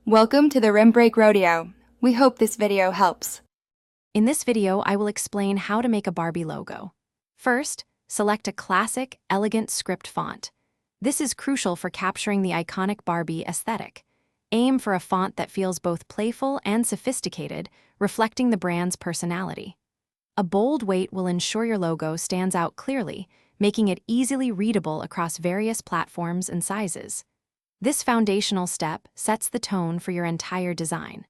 Welcome to the Rim Break Rodeo. We hope this video helps. In this video, I will explain how to make a Barbie logo. First, select a classic, elegant script font. This is crucial for capturing the iconic Barbie aesthetic. Aim for a font that feels both playful and sophisticated, reflecting the brand's personality. A bold weight will ensure your logo stands out clearly, making it easily readable across various platforms and sizes. This foundational step sets the tone for your entire design.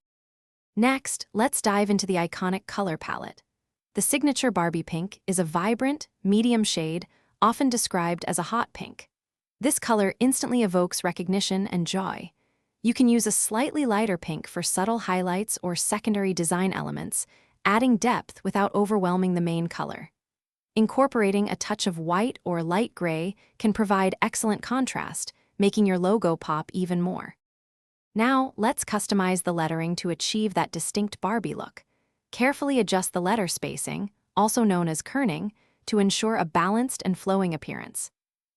Next, let's dive into the iconic color palette. The signature Barbie pink is a vibrant, medium shade, often described as a hot pink. This color instantly evokes recognition and joy. You can use a slightly lighter pink for subtle highlights or secondary design elements, adding depth without overwhelming the main color. Incorporating a touch of white or light gray can provide excellent contrast, making your logo pop even more. Now, let's customize the lettering to achieve that distinct Barbie look. Carefully adjust the letter spacing, also known as kerning, to ensure a balanced and flowing appearance.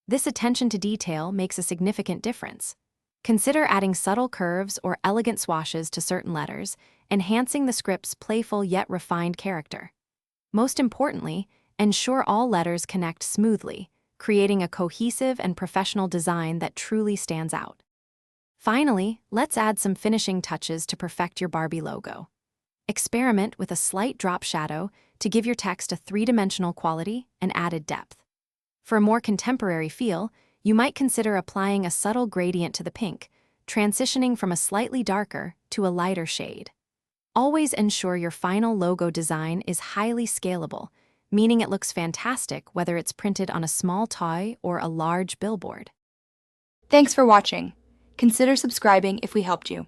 This attention to detail makes a significant difference. Consider adding subtle curves or elegant swashes to certain letters, enhancing the script's playful yet refined character. Most importantly, ensure all letters connect smoothly, creating a cohesive and professional design that truly stands out. Finally, let's add some finishing touches to perfect your Barbie logo. Experiment with a slight drop shadow to give your text a three-dimensional quality and added depth. For a more contemporary feel, you might consider applying a subtle gradient to the pink, transitioning from a slightly darker to a lighter shade. Always ensure your final logo design is highly scalable, meaning it looks fantastic whether it's printed on a small toy or a large billboard. Thanks for watching. Consider subscribing if we helped you.